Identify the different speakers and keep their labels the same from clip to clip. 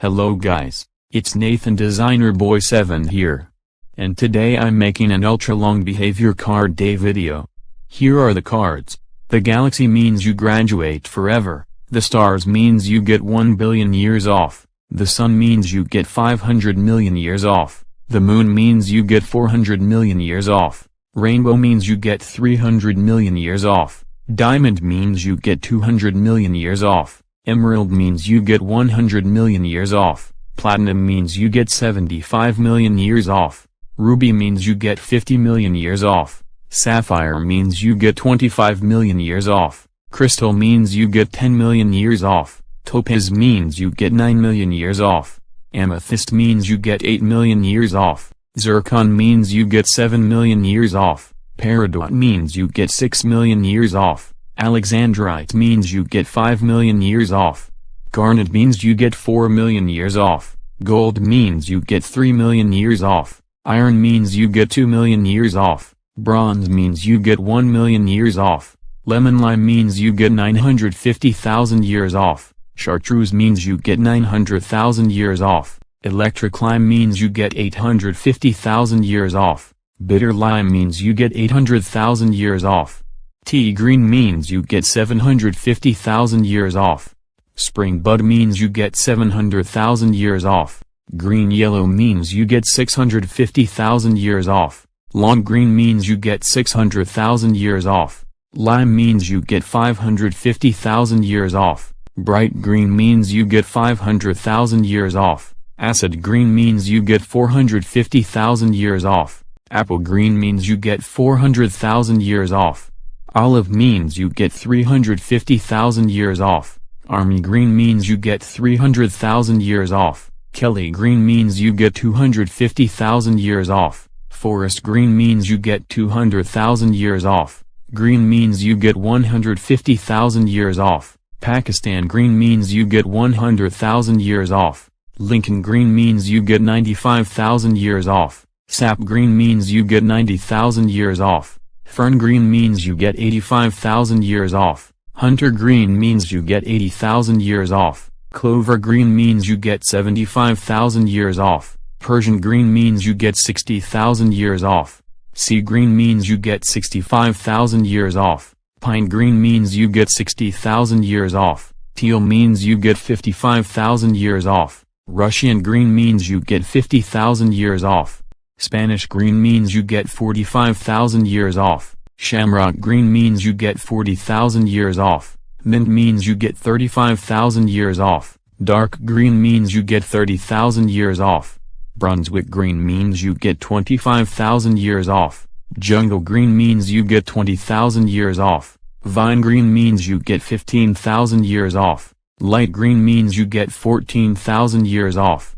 Speaker 1: Hello guys, it's Nathan Designer Boy 7 here. And today I'm making an ultra long behavior card day video. Here are the cards. The galaxy means you graduate forever, the stars means you get 1 billion years off, the sun means you get 500 million years off, the moon means you get 400 million years off, rainbow means you get 300 million years off, diamond means you get 200 million years off, emerald means you get 100 million years off, platinum means you get 75 million years off, ruby means you get 50 million years off, sapphire means you get 25 million years off, crystal means you get 10 million years off, topaz means you get 9 million years off, amethyst means you get 8 million years off, zircon means you get 7 million years off, peridot means you get 6 million years off, alexandrite means you get 5 million years off, garnet means you get 4 million years off, gold means you get 3 million years off, iron means you get 2 million years off, bronze means you get 1 million years off, lemon lime means you get 950,000 years off, chartreuse means you get 900,000 years off, electric lime means you get 850,000 years off, bitter lime means you get 800,000 years off, tea green means you get 750,000 years off, spring bud means you get 700,000 years off, green yellow means you get 650,000 years off, long green means you get 600,000 years off, lime means you get 550,000 years off, bright green means you get 500,000 years off, acid green means you get 450,000 years off, apple green means you get 400,000 years off, olive means you get 350,000 years off, army green means you get 300,000 years off, Kelly green means you get 250,000 years off, forest green means you get 200,000 years off, green means you get 150,000 years off, Pakistan green means you get 100,000 years off, Lincoln green means you get 95,000 years off, sap green means you get 90,000 years off, fern green means you get 85,000 years off, hunter green means you get 80,000 years off, clover green means you get 75,000 years off, Persian green means you get 60,000 years off, sea green means you get 65,000 years off, pine green means you get 60,000 years off, teal means you get 55,000 years off, Russian green means you get 50,000 years off, Spanish green means you get 45,000 years off, shamrock green means you get 40,000 years off, mint means you get 35,000 years off, dark green means you get 30,000 years off, Brunswick green means you get 25,000 years off, jungle green means you get 20,000 years off, vine green means you get 15,000 years off, light green means you get 14,000 years off,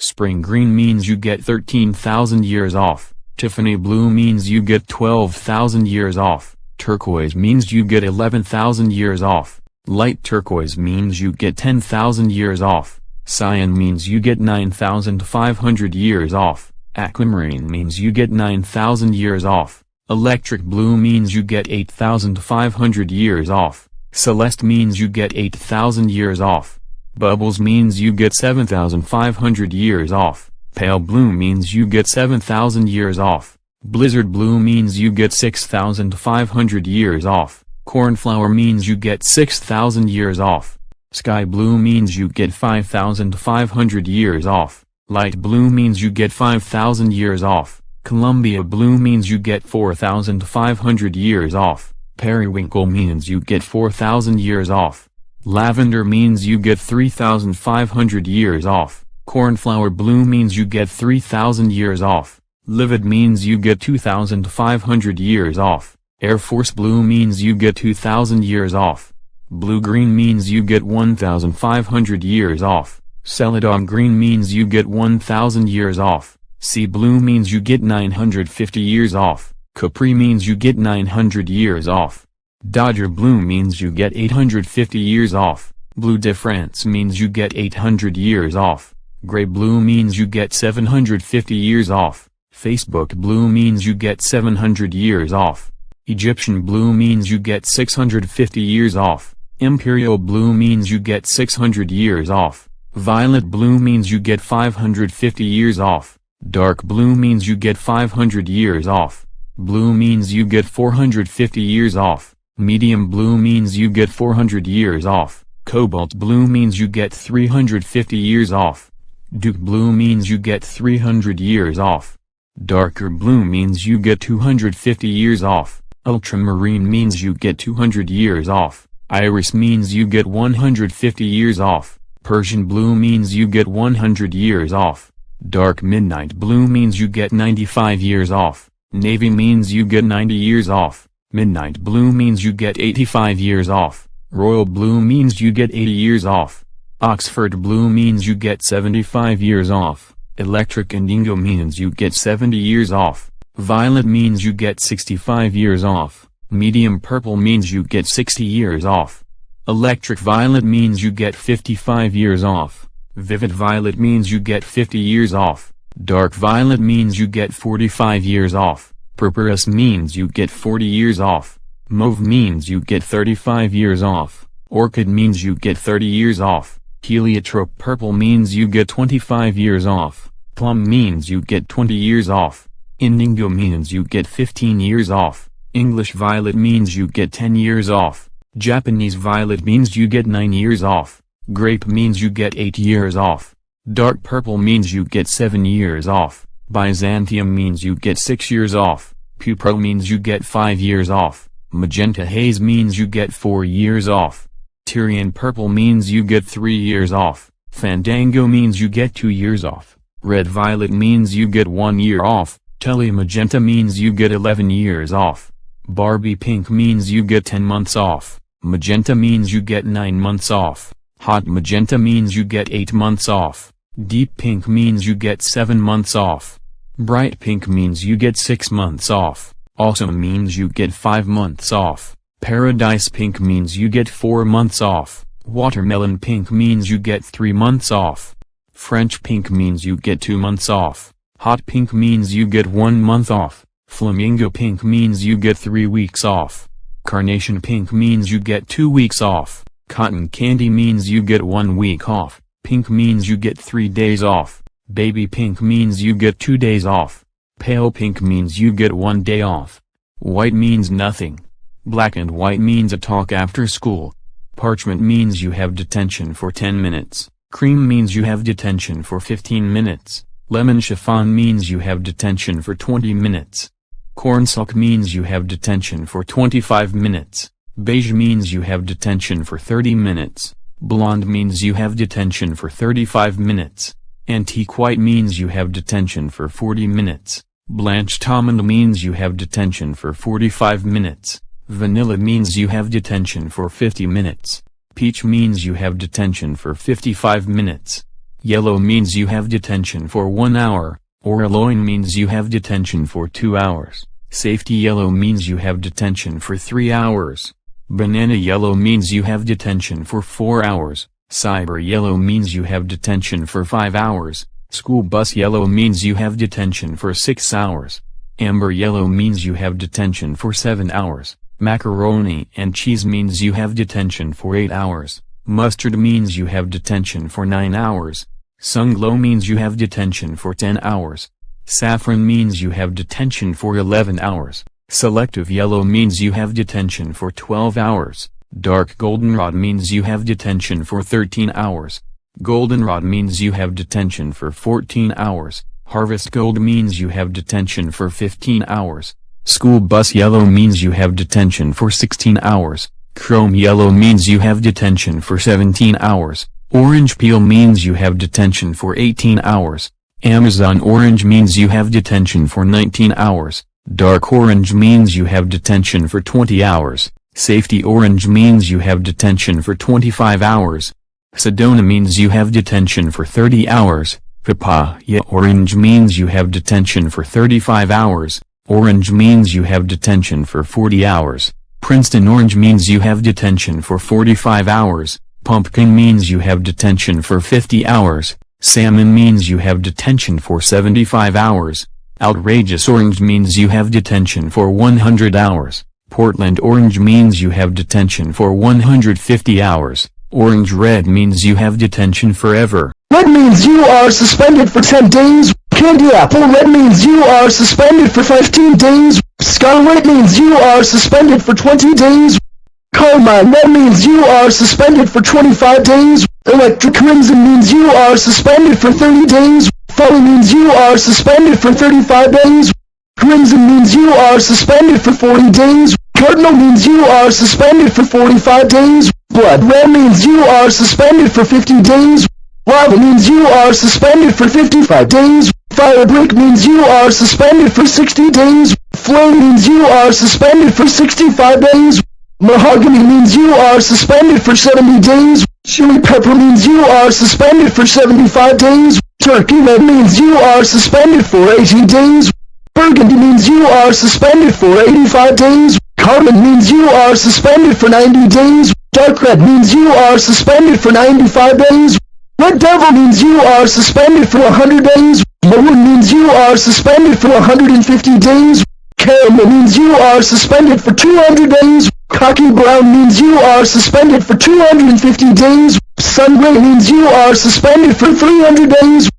Speaker 1: spring green means you get 13,000 years off, Tiffany blue means you get 12,000 years off, turquoise means you get 11,000 years off, light turquoise means you get 10,000 years off, cyan means you get 9,500 years off, aquamarine means you get 9,000 years off, electric blue means you get 8,500 years off, celeste means you get 8,000 years off, bubbles means you get 7,500 years off, pale blue means you get 7,000 years off, blizzard blue means you get 6,500 years off, cornflower means you get 6,000 years off, sky blue means you get 5,500 years off, light blue means you get 5,000 years off, Columbia blue means you get 4,500 years off, periwinkle means you get 4,000 years off, lavender means you get 3,500 years off, cornflower blue means you get 3,000 years off, livid means you get 2,500 years off, Air Force blue means you get 2,000 years off, blue-green means you get 1,500 years off, celadon green means you get 1,000 years off, sea blue means you get 950 years off, capri means you get 900 years off, dodger blue means you get 850 years off, blue de France means you get 800 years off, gray blue means you get 750 years off, Facebook blue means you get 700 years off, Egyptian blue means you get 650 years off, imperial blue means you get 600 years off, Violet blue means you get 550 years off. Dark blue means you get 500 years off. Blue means you get 450 years off. Medium blue means you get 400 years off. Cobalt blue means you get 350 years off. Duke blue means you get 300 years off. Darker blue means you get 250 years off. Ultramarine means you get 200 years off. Iris means you get 150 years off. Persian blue means you get 100 years off. Dark midnight blue means you get 95 years off. Navy means you get 90 years off. Midnight blue means you get 85 years off. Royal blue means you get 80 years off. Oxford blue means you get 75 years off. Electric indigo means you get 70 years off. Violet means you get 65 years off. Medium purple means you get 60 years off. Electric violet means you get 55 years off. Vivid violet means you get 50 years off. Dark violet means you get 45 years off. Purpurus means you get 40 years off. Mauve means you get 35 years off. Orchid means you get 30 years off. Heliotrope purple means you get 25 years off. Plum means you get 20 years off. Indigo means you get 15 years off. English violet means you get 10 years off. Japanese violet means you get 9 years off. Grape means you get 8 years off. Dark purple means you get 7 years off. Byzantium means you get 6 years off. Purple means you get 5 years off. Magenta haze means you get 4 years off. Tyrian purple means you get 3 years off. Fandango means you get 2 years off. Red violet means you get 1 year off. Tully magenta means you get 11 years off. Barbie pink means you get 10 months off. Magenta means you get 9 months off. Hot magenta means you get 8 months off. Deep pink means you get 7 months off. Bright pink means you get 6 months off. Awesome means you get 5 months off. Paradise pink means you get 4 months off. Watermelon pink means you get 3 months off. French pink means you get 2 months off. Hot pink means you get 1 month off. Flamingo pink means you get 3 weeks off. Carnation pink means you get 2 weeks off. Cotton candy means you get 1 week off. Pink means you get 3 days off. Baby pink means you get 2 days off. Pale pink means you get 1 day off. White means nothing. Black and white means a talk after school. Parchment means you have detention for 10 minutes. Cream means you have detention for 15 minutes. Lemon chiffon means you have detention for 20 minutes. Cornstalk means you have detention for 25 minutes. Beige means you have detention for 30 minutes. Blonde means you have detention for 35 minutes. Antique white means you have detention for 40 minutes. Blanched almond means you have detention for 45 minutes. Vanilla means you have detention for 50 minutes. Peach means you have detention for 55 minutes. Yellow means you have detention for 1 hour. Orloin means you have detention for 2 hours. Safety yellow means you have detention for 3 hours. Banana yellow means you have detention for 4 hours. Cyber yellow means you have detention for 5 hours. School bus yellow means you have detention for 6 hours. Amber yellow means you have detention for 7 hours. Macaroni and cheese means you have detention for 8 hours. Mustard means you have detention for 9 hours. Sunglow means you have detention for 10 hours. Saffron means you have detention for 11 hours. Selective yellow means you have detention for 12 hours. Dark goldenrod means you have detention for 13 hours. Goldenrod means you have detention for 14 hours. Harvest gold means you have detention for 15 hours. School bus yellow means you have detention for 16 hours. Chrome yellow means you have detention for 17 hours. Orange peel means you have detention for 18 hours. Amazon orange means you have detention for 19 hours. Dark orange means you have detention for 20 hours. Safety orange means you have detention for 25 hours. Sedona means you have detention for 30 hours. Papaya orange means you have detention for 35 hours. Orange means you have detention for 40 hours. Princeton orange means you have detention for 45 hours. Pumpkin means you have detention for 50 hours. Salmon means you have detention for 75 hours. Outrageous orange means you have detention for 100 hours. Portland orange means you have detention for 150 hours. Orange red means you have detention forever.
Speaker 2: Red means you are suspended for 10 days. Candy apple red means you are suspended for 15 days. Scarlet means you are suspended for 20 days. Carmine red means you are suspended for 25 days. Electric crimson means you are suspended for 30 days. Folly means you are suspended for 35 days. Crimson means you are suspended for 40 days. Cardinal means you are suspended for 45 days. Blood red means you are suspended for 50 days. Lava means you are suspended for 55 days. Fire break means you are suspended for 60 days. Flame means you are suspended for 65 days. Mahogany means you are suspended for 70 days. Chili pepper means you are suspended for 75 days. Turkey red means you are suspended for 80 days. Burgundy means you are suspended for 85 days. Carmine means you are suspended for 90 days. Dark red means you are suspended for 95 days. Red devil means you are suspended for 100 days. Maroon means you are suspended for 150 days. Caramel means you are suspended for 200 days. Cocky brown means you are suspended for 250 days. Sun gray means you are suspended for 300 days.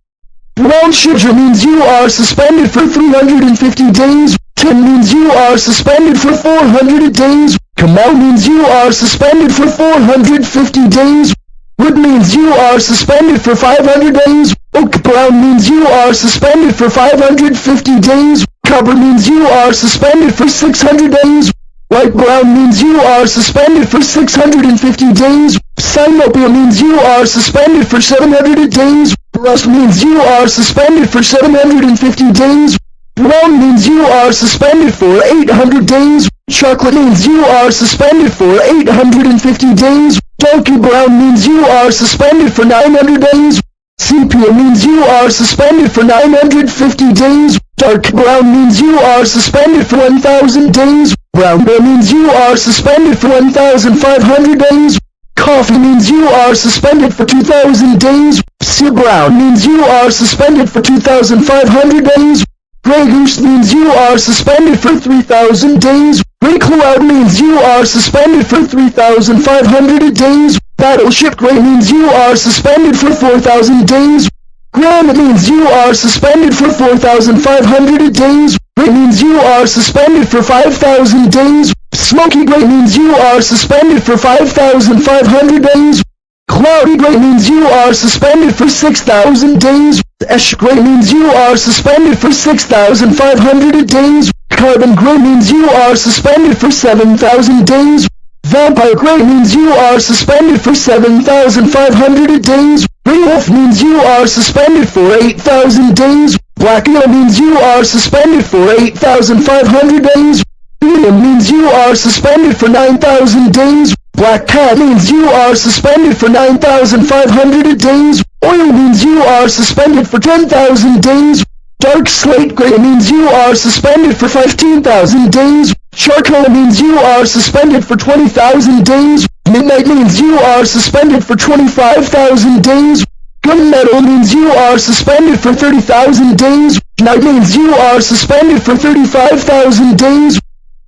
Speaker 2: Brown sugar means you are suspended for 350 days. Tin means you are suspended for 400 days. Camel means you are suspended for 450 days. Wood means you are suspended for 500 days. Oak brown means you are suspended for 550 days. Copper means you are suspended for 600 days. Light brown means you are suspended for 650 days. Cyanopia means you are suspended for 700 days. Rust means you are suspended for 750 days. Brown means you are suspended for 800 days. Chocolate means you are suspended for 850 days. Darky brown means you are suspended for 900 days. Sepia means you are suspended for 950 days. Dark brown means you are suspended for 1,000 days. Brown bear means you are suspended for 1,500 days. Coffee means you are suspended for 2,000 days. Sea brown means you are suspended for 2,500 days. Grey goose means you are suspended for 3,000 days. Grey cloud means you are suspended for 3,500 days. Battleship gray means you are suspended for 4,000 days. Granite means you are suspended for 4,500 days. Gray means you are suspended for 5,000 days. Smoky gray means you are suspended for 5,500 days. Cloudy gray means you are suspended for 6,000 days. Ash gray means you are suspended for 6,500 days. Carbon gray means you are suspended for 7,000 days. Vampire gray means you are suspended for 7,500 days. Grey wolf means you are suspended for 8,000 days. Black eel means you are suspended for 8,500 days. Helium means you are suspended for 9,000 days. Black cat means you are suspended for 9,500 days. Oil means you are suspended for 10,000 days. Dark slate gray means you are suspended for 15,000 days. Charcoal means you are suspended for 20,000 days. Midnight means you are suspended for 25,000 days. Gunmetal means you are suspended for 30,000 days. Night means you are suspended for 35,000 days.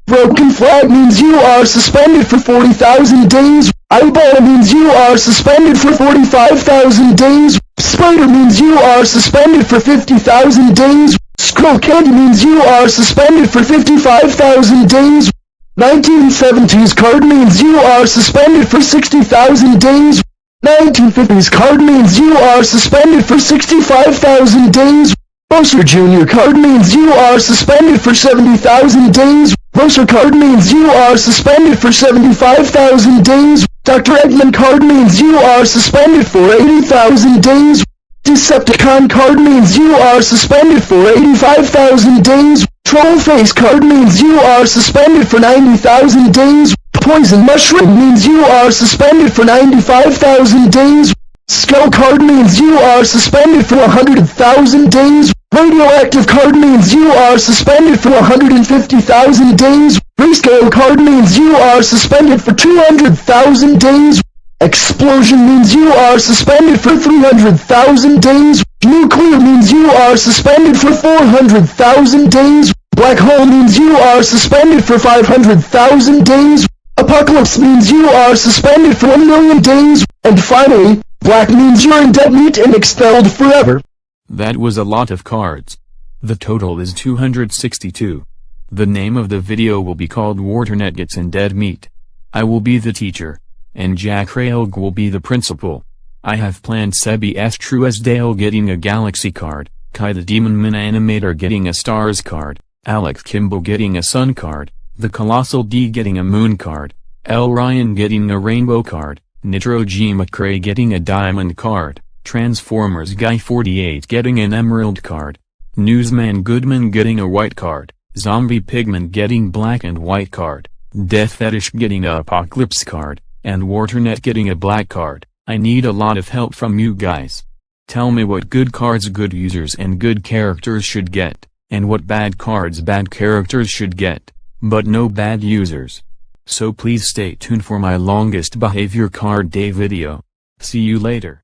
Speaker 2: Broken flag means you are suspended for 40,000 days. Eyeball means you are suspended for 45,000 days. Spider means you are suspended for 50,000 days. Skull candy means you are suspended for 55,000 days. 1970s card means you are suspended for 60,000 days. 1950s card means you are suspended for 65,000 days. Buster Jr. card means you are suspended for 70,000 days. Buster card means you are suspended for 75,000 days. Dr. Eggman card means you are suspended for 80,000 days. Decepticon card means you are suspended for 85,000 days. Trollface card means you are suspended for 90,000 days. Poison Mushroom means you are suspended for 95,000 days. Skull card means you are suspended for 100,000 days. Radioactive card means you are suspended for 150,000 days. Grayscale card means you are suspended for 200,000 days. Explosion means you are suspended for 300,000 days. Nuclear means you are suspended for 400,000 days. Black hole means you are suspended for 500,000 days. Apocalypse means you are suspended for 1,000,000 days. And finally, black means you're in dead meat and expelled forever.
Speaker 1: That was a lot of cards. The total is 262. The name of the video will be called Waternet Gets in Dead Meat. I will be the teacher, and Jack Railg will be the principal. I have planned Sebi S. Truesdale getting a Galaxy card, Kai the Demon Man Animator getting a Stars card, Alex Kimball getting a Sun card, the Colossal D getting a Moon card, L. Ryan getting a Rainbow card, Nitro G. McCrae getting a Diamond card, Transformers Guy 48 getting an Emerald card, Newsman Goodman getting a White card, Zombie Pigman getting Black and White card, Death Fetish getting a Apocalypse card, and Waternet getting a Black card. I need a lot of help from you guys. Tell me what good cards good users and good characters should get, and what bad cards bad characters should get, but no bad users. So please stay tuned for my longest behavior card day video. See you later.